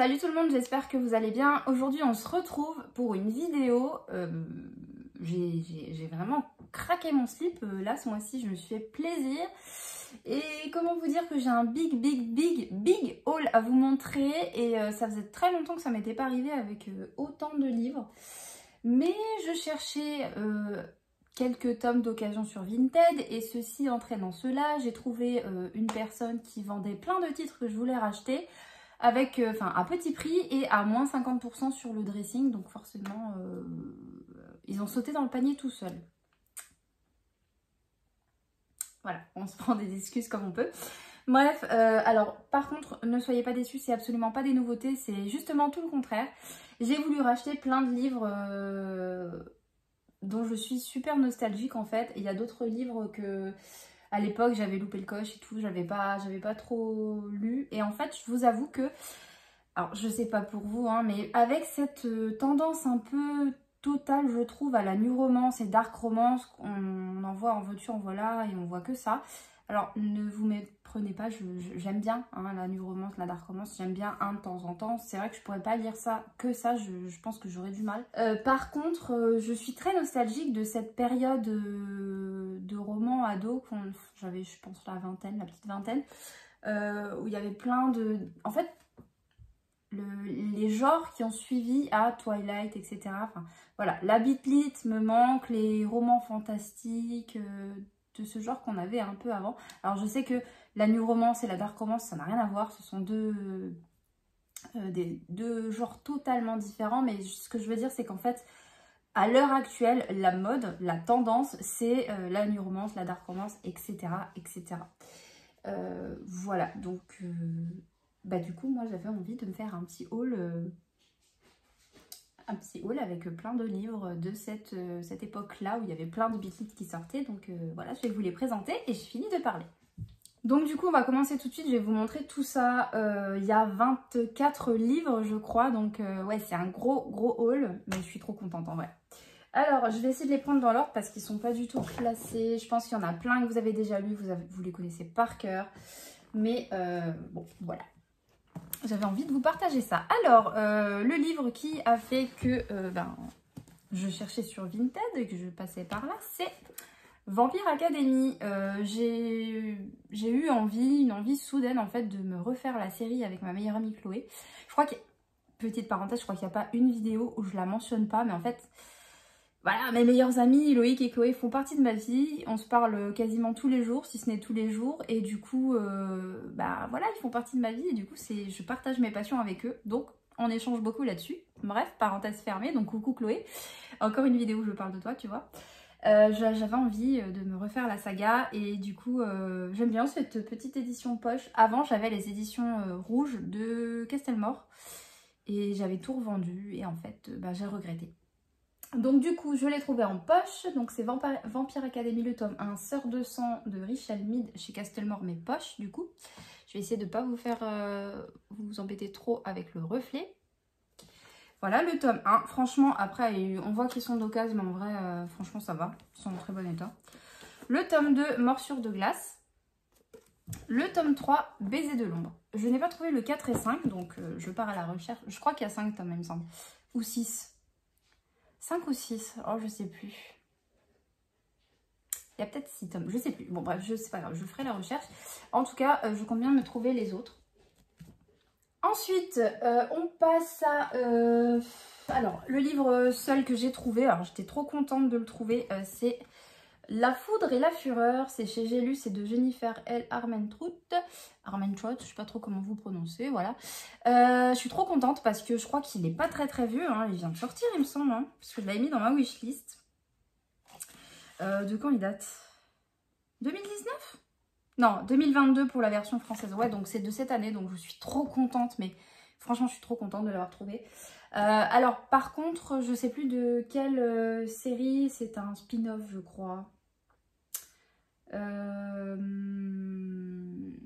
Salut tout le monde, j'espère que vous allez bien. Aujourd'hui on se retrouve pour une vidéo. J'ai vraiment craqué mon slip. Là ce mois-ci je me suis fait plaisir. Et comment vous dire que j'ai un big haul à vous montrer. Et ça faisait très longtemps que ça m'était pas arrivé avec autant de livres. Mais je cherchais quelques tomes d'occasion sur Vinted. Et ceci entraînant cela, j'ai trouvé une personne qui vendait plein de titres que je voulais racheter. Avec, à petit prix et à moins 50% sur le dressing. Donc forcément, ils ont sauté dans le panier tout seuls. Voilà, on se prend des excuses comme on peut. Bref, alors par contre, ne soyez pas déçus, c'est absolument pas des nouveautés, c'est justement tout le contraire. J'ai voulu racheter plein de livres dont je suis super nostalgique en fait. Il y a d'autres livres que... À l'époque, j'avais loupé le coche et tout, j'avais pas trop lu. Et en fait, je vous avoue que, alors je sais pas pour vous, hein, mais avec cette tendance un peu totale, je trouve, à la new romance et dark romance, on en voit en veux-tu, en voilà, et on voit que ça. Alors, ne vous méprenez pas, j'aime bien hein, la new romance, la dark romance, j'aime bien un de temps en temps. C'est vrai que je pourrais pas lire ça, que ça, je pense que j'aurais du mal. Par contre, je suis très nostalgique de cette période de romans ados, j'avais, je pense, la petite vingtaine, où il y avait plein de... En fait, les genres qui ont suivi à Twilight, etc. Enfin, voilà, la bitlit me manque, les romans fantastiques... de ce genre qu'on avait un peu avant. Alors je sais que la new romance et la dark romance ça n'a rien à voir, ce sont deux genres totalement différents, mais ce que je veux dire c'est qu'en fait à l'heure actuelle la mode, la tendance c'est la new romance, la dark romance, etc. Voilà, donc du coup moi j'avais envie de me faire un petit haul avec plein de livres de cette époque-là où il y avait plein de bitlit qui sortaient. Donc voilà, je vais vous les présenter et je finis de parler. Donc du coup, on va commencer tout de suite. Je vais vous montrer tout ça. Il y a 24 livres, je crois. Donc ouais, c'est un gros haul. Mais je suis trop contente en vrai. Alors, je vais essayer de les prendre dans l'ordre parce qu'ils ne sont pas du tout classés. Je pense qu'il y en a plein que vous avez déjà lus. Vous les connaissez par cœur. Mais bon, voilà. J'avais envie de vous partager ça. Alors, le livre qui a fait que je cherchais sur Vinted et que je passais par là, c'est Vampire Academy. J'ai eu une envie soudaine en fait de me refaire la série avec ma meilleure amie Chloé. Je crois que, petite parenthèse, je crois qu'il n'y a pas une vidéo où je la mentionne pas, mais en fait... Voilà, mes meilleurs amis, Loïc et Chloé, font partie de ma vie. On se parle quasiment tous les jours, si ce n'est tous les jours. Et du coup, voilà, ils font partie de ma vie. Et du coup, je partage mes passions avec eux. Donc, on échange beaucoup là-dessus. Bref, parenthèse fermée. Donc, coucou Chloé. Encore une vidéo où je parle de toi, tu vois. J'avais envie de me refaire la saga. Et du coup, j'aime bien cette petite édition poche. Avant, j'avais les éditions rouges de Castelmore. Et j'avais tout revendu. Et en fait, j'ai regretté. Donc du coup, je l'ai trouvé en poche. Donc c'est Vampire Academy, le tome 1, Sœur de sang de Richelle Mead chez Castelmore, mais poche du coup. Je vais essayer de ne pas vous faire vous embêter trop avec le reflet. Voilà le tome 1. Franchement, après, on voit qu'ils sont d'occasion, mais en vrai, franchement, ça va. Ils sont en très bon état. Le tome 2, Morsure de glace. Le tome 3, Baiser de l'ombre. Je n'ai pas trouvé le 4 et 5, donc je pars à la recherche. Je crois qu'il y a 5 tomes, il me semble. Ou 6. 5 ou 6, oh je sais plus. Il y a peut-être 6 tomes, je sais plus. Bon bref, je sais pas grave, je ferai la recherche. En tout cas, je compte bien me trouver les autres. Ensuite, on passe à... alors, le livre seul que j'ai trouvé, alors j'étais trop contente de le trouver, c'est La foudre et la fureur. C'est chez J'ai lu, c'est de Jennifer L. Armentrout, je sais pas trop comment vous prononcez, voilà. Je suis trop contente parce que je crois qu'il est pas très vieux, hein. Il vient de sortir il me semble, hein, parce que je l'avais mis dans ma wishlist. De quand il date? 2019? Non, 2022 pour la version française, ouais, donc c'est de cette année, donc je suis trop contente, mais franchement je suis trop contente de l'avoir trouvé. Alors par contre, je sais plus de quelle série, c'est un spin-off je crois.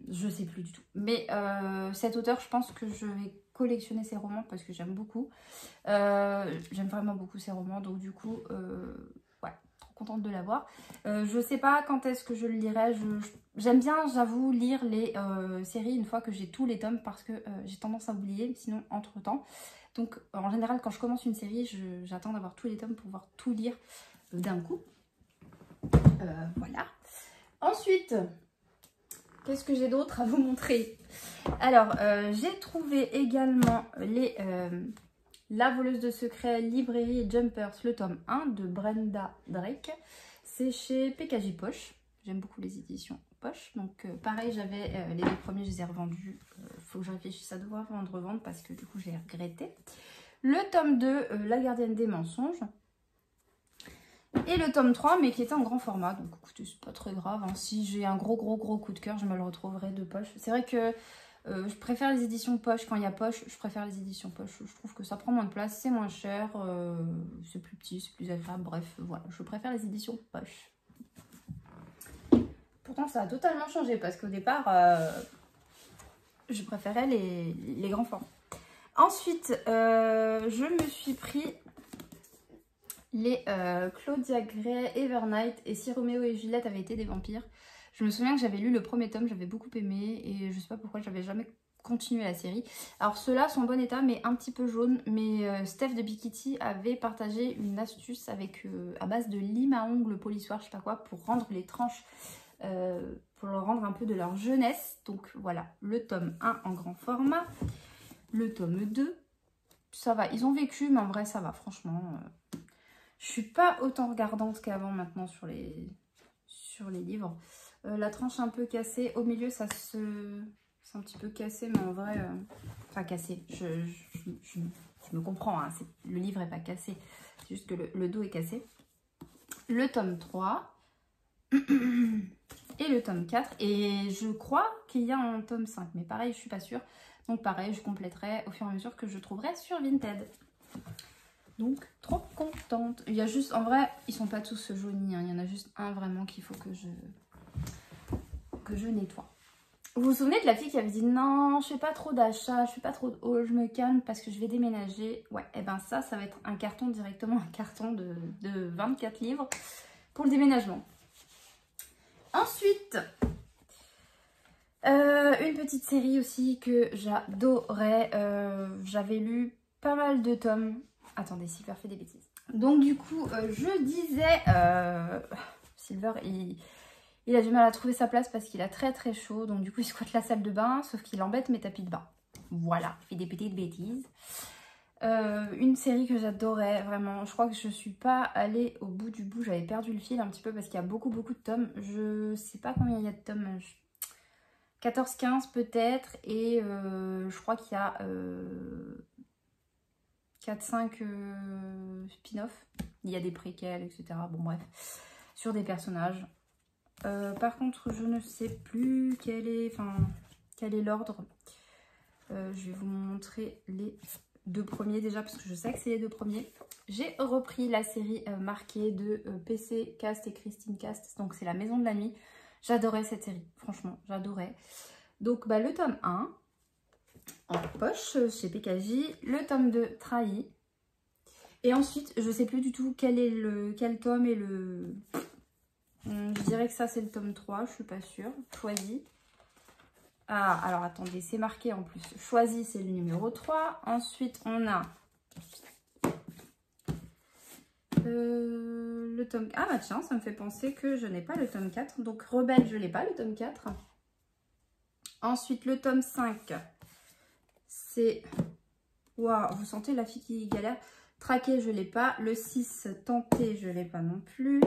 Je sais plus du tout. Mais cet auteur, je pense que je vais collectionner ses romans parce que j'aime beaucoup. J'aime vraiment beaucoup ses romans. Donc du coup, ouais, trop contente de l'avoir. Je sais pas quand est-ce que je le lirai. J'aime bien, j'avoue, lire les séries une fois que j'ai tous les tomes parce que j'ai tendance à oublier, sinon entre temps. Donc en général, quand je commence une série, j'attends d'avoir tous les tomes pour pouvoir tout lire d'un coup. Voilà. Ensuite, qu'est-ce que j'ai d'autre à vous montrer? Alors, j'ai trouvé également La voleuse de secrets, librairie et Jumpers, le tome 1 de Brenda Drake. C'est chez PKJ Poche. J'aime beaucoup les éditions Poche. Donc, pareil, j'avais les 2 premiers, je les ai revendus. Faut que je réfléchisse à devoir revendre parce que du coup, j'ai regretté. Le tome 2, La gardienne des mensonges. Et le tome 3, mais qui était en grand format. Donc, écoutez, c'est pas très grave. Hein. Si j'ai un gros coup de cœur, je me le retrouverai de poche. C'est vrai que je préfère les éditions poche. Quand il y a poche, je préfère les éditions poche. Je trouve que ça prend moins de place, c'est moins cher, c'est plus petit, c'est plus agréable. Bref, voilà, je préfère les éditions poche. Pourtant, ça a totalement changé parce qu'au départ, je préférais les grands formats. Ensuite, je me suis pris les Claudia Gray, Evernight et Si Roméo et Juliette avaient été des vampires. Je me souviens que j'avais lu le premier tome, j'avais beaucoup aimé et je sais pas pourquoi j'avais jamais continué la série. Alors ceux-là sont en bon état mais un petit peu jaunes. Mais Steph de Bikiti avait partagé une astuce avec à base de lime à ongles polissoir, je sais pas quoi, pour rendre les tranches, pour leur rendre un peu de leur jeunesse. Donc voilà, le tome 1 en grand format, le tome 2, ça va, ils ont vécu mais en vrai ça va franchement. Je suis pas autant regardante qu'avant maintenant sur les livres. La tranche un peu cassée. Au milieu, c'est un petit peu cassé, mais en vrai... Enfin, cassé. Je me comprends, hein, le livre n'est pas cassé. C'est juste que le dos est cassé. Le tome 3. Et le tome 4. Et je crois qu'il y a un tome 5. Mais pareil, je suis pas sûre. Donc pareil, je compléterai au fur et à mesure que je trouverai sur Vinted. Donc, trop contente. Il y a juste, en vrai, ils sont pas tous jaunis. Hein. Il y en a juste un vraiment qu'il faut que je nettoie. Vous vous souvenez de la fille qui avait dit non, je fais pas trop d'achats, je fais pas trop de haul, je me calme parce que je vais déménager. Ouais, et ben ça va être un carton directement, un carton de 24 livres pour le déménagement. Ensuite, une petite série aussi que j'adorais. J'avais lu pas mal de tomes. Attendez, Silver fait des bêtises. Donc du coup, je disais, Silver, il a du mal à trouver sa place parce qu'il a très chaud. Donc du coup, il squatte la salle de bain, sauf qu'il embête mes tapis de bain. Voilà, il fait des petites bêtises. Une série que j'adorais, vraiment. Je crois que je suis pas allée au bout du bout. J'avais perdu le fil un petit peu parce qu'il y a beaucoup de tomes. Je sais pas combien il y a de tomes. 14-15 peut-être. Et je crois qu'il y a... 4-5 spin-off. Il y a des préquels, etc. Bon, bref. Sur des personnages. Par contre, je ne sais plus quel est l'ordre. Je vais vous montrer les 2 premiers déjà, parce que je sais que c'est les 2 premiers. J'ai repris la série marquée de PC Cast et Christine Cast. Donc, c'est La Maison de la Nuit. J'adorais cette série. Franchement, j'adorais. Donc, le tome 1... en poche chez PKJ, le tome 2 trahi. Et ensuite, je sais plus du tout quel tome est le... Je dirais que ça c'est le tome 3, je suis pas sûre. Choisi. Ah, alors attendez, c'est marqué en plus. Choisi, c'est le numéro 3. Ensuite, on a le tome... Ah bah tiens, ça me fait penser que je n'ai pas le tome 4. Donc Rebelle, je l'ai pas, le tome 4. Ensuite, le tome 5... c'est... Waouh, vous sentez la fille qui galère. Traqué, je l'ai pas. Le 6, tenté, je l'ai pas non plus.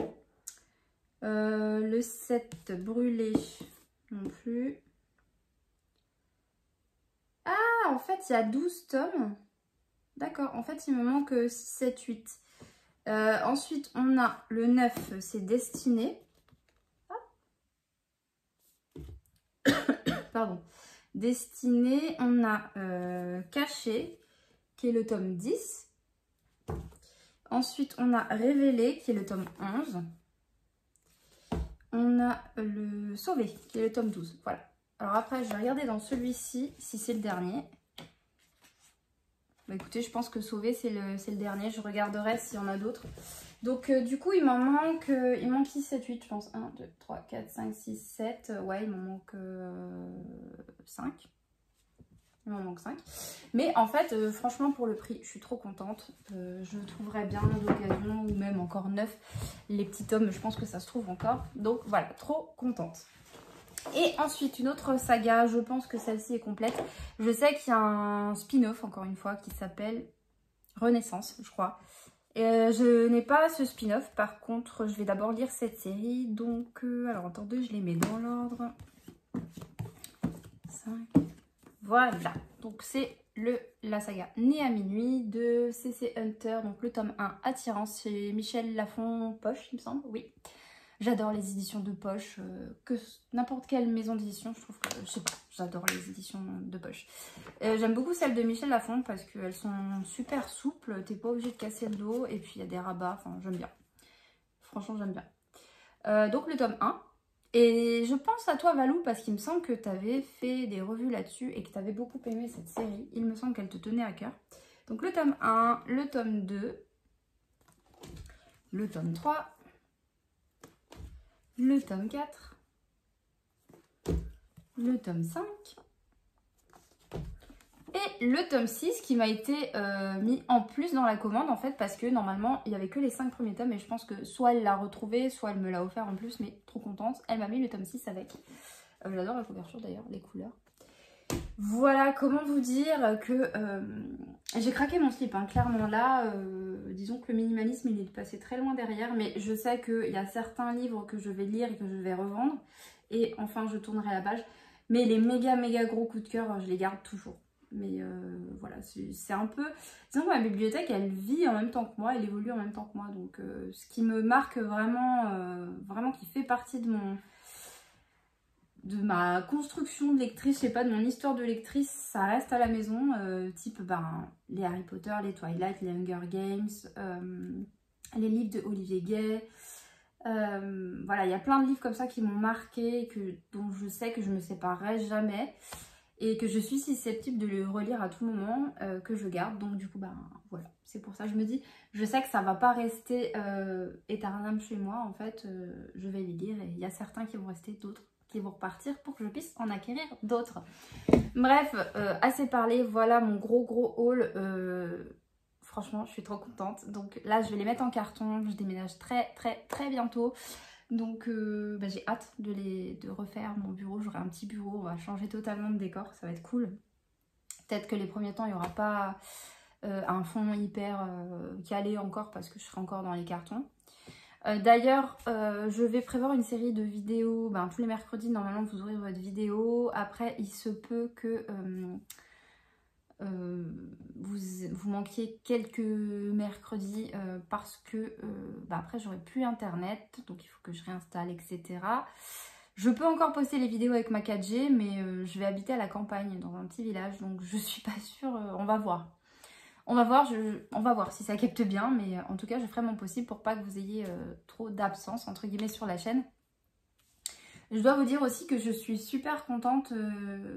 Le 7, brûlé, non plus. Ah, en fait, il y a 12 tomes. D'accord, en fait, il me manque 6, 7, 8. Ensuite, on a le 9, c'est Destiné. Ah. Pardon. Destiné, on a Caché, qui est le tome 10. Ensuite, on a Révélé, qui est le tome 11. On a le Sauvé, qui est le tome 12. Voilà. Alors après, je vais regarder dans celui-ci, si c'est le dernier. Bah écoutez, je pense que Sauvé c'est le dernier, je regarderai s'il y en a d'autres. Donc du coup il manque 6, 7, 8 je pense. 1, 2, 3, 4, 5, 6, 7. Ouais il m'en manque 5. Il m'en manque 5. Mais en fait franchement pour le prix je suis trop contente. Je trouverais bien d'occasion ou même encore neuf. Les petits tomes je pense que ça se trouve encore. Donc voilà, trop contente. Et ensuite, une autre saga, je pense que celle-ci est complète. Je sais qu'il y a un spin-off, encore une fois, qui s'appelle Renaissance, je crois. Et je n'ai pas ce spin-off, par contre, je vais d'abord lire cette série. Donc, alors attendez, je les mets dans l'ordre. 5. Voilà, donc c'est la saga Né à minuit de C.C. Hunter, donc le tome 1, Attirance, chez Michel Lafon Poche, il me semble, oui. J'adore les éditions de poche, que n'importe quelle maison d'édition, je trouve que, je sais pas, j'adore les éditions de poche. J'aime beaucoup celles de Michel Lafon parce qu'elles sont super souples, t'es pas obligé de casser le dos, et puis il y a des rabats, enfin j'aime bien. Franchement j'aime bien. Donc le tome 1, et je pense à toi Valou parce qu'il me semble que tu avais fait des revues là-dessus et que tu avais beaucoup aimé cette série, il me semble qu'elle te tenait à cœur. Donc le tome 1, le tome 2, le tome 3... le tome 4, le tome 5 et le tome 6 qui m'a été mis en plus dans la commande en fait parce que normalement il n'y avait que les 5 premiers tomes et je pense que soit elle l'a retrouvé, soit elle me l'a offert en plus, mais trop contente. Elle m'a mis le tome 6 avec. J'adore la couverture d'ailleurs, les couleurs. Voilà, comment vous dire que j'ai craqué mon slip, hein. Clairement là, disons que le minimalisme il est passé très loin derrière, mais je sais qu'il y a certains livres que je vais lire et que je vais revendre, et enfin je tournerai la page, mais les méga gros coups de cœur, je les garde toujours. Mais voilà, c'est un peu... Disons que ma bibliothèque, elle vit en même temps que moi, elle évolue en même temps que moi, donc ce qui me marque vraiment, vraiment qui fait partie de ma construction de lectrice, je sais pas, de mon histoire de lectrice, ça reste à la maison, type les Harry Potter, les Twilight, les Hunger Games, les livres de Olivier Gay. Voilà, il y a plein de livres comme ça qui m'ont marqué, dont je sais que je ne me séparerai jamais et que je suis susceptible de le relire à tout moment, que je garde. Donc du coup, voilà, c'est pour ça que je me dis, je sais que ça va pas rester éternel chez moi, en fait, je vais les lire et il y a certains qui vont rester, d'autres qui vont repartir pour que je puisse en acquérir d'autres. Bref, assez parlé, voilà mon gros haul. Franchement, je suis trop contente. Donc là, je vais les mettre en carton. Je déménage très bientôt. Donc j'ai hâte de refaire mon bureau. J'aurai un petit bureau, on va changer totalement de décor, ça va être cool. Peut-être que les premiers temps, il n'y aura pas un fond hyper calé encore parce que je serai encore dans les cartons. D'ailleurs, je vais prévoir une série de vidéos, tous les mercredis, normalement vous aurez votre vidéo. Après, il se peut que vous manquiez quelques mercredis parce que après j'aurai plus internet, donc il faut que je réinstalle, etc. Je peux encore poster les vidéos avec ma 4G, mais je vais habiter à la campagne, dans un petit village, donc je suis pas sûre, on va voir. On va voir si ça capte bien, mais en tout cas, je ferai mon possible pour pas que vous ayez trop d'absence, entre guillemets, sur la chaîne. Je dois vous dire aussi que je suis super contente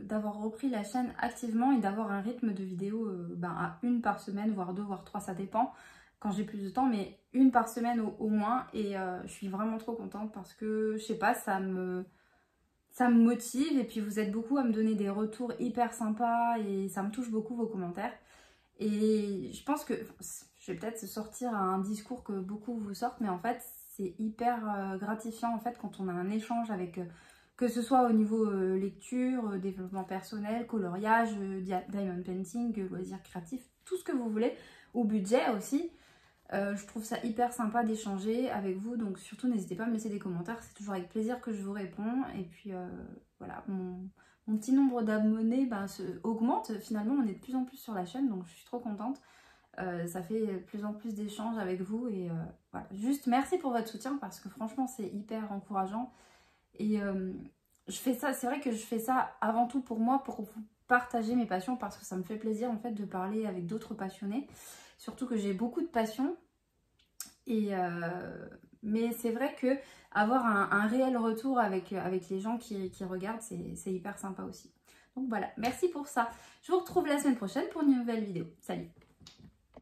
d'avoir repris la chaîne activement et d'avoir un rythme de vidéo à une par semaine, voire 2, voire 3, ça dépend quand j'ai plus de temps, mais une par semaine au moins. Et je suis vraiment trop contente parce que, je sais pas, ça me motive. Et puis vous êtes beaucoup à me donner des retours hyper sympas et ça me touche beaucoup vos commentaires. Et je pense que, je vais peut-être sortir un discours que beaucoup vous sortent, mais en fait, c'est hyper gratifiant en fait quand on a un échange avec, que ce soit au niveau lecture, développement personnel, coloriage, diamond painting, loisirs créatifs, tout ce que vous voulez, ou budget aussi. Je trouve ça hyper sympa d'échanger avec vous, donc surtout n'hésitez pas à me laisser des commentaires, c'est toujours avec plaisir que je vous réponds. Et puis voilà, mon petit nombre d'abonnés augmente, finalement on est de plus en plus sur la chaîne, donc je suis trop contente. Ça fait de plus en plus d'échanges avec vous et voilà. Juste merci pour votre soutien parce que franchement c'est hyper encourageant. Et je fais ça, c'est vrai que je fais ça avant tout pour moi, pour vous partager mes passions, parce que ça me fait plaisir en fait de parler avec d'autres passionnés. Surtout que j'ai beaucoup de passions. Et mais c'est vrai que avoir un réel retour avec les gens qui regardent, c'est hyper sympa aussi. Donc voilà, merci pour ça. Je vous retrouve la semaine prochaine pour une nouvelle vidéo. Salut!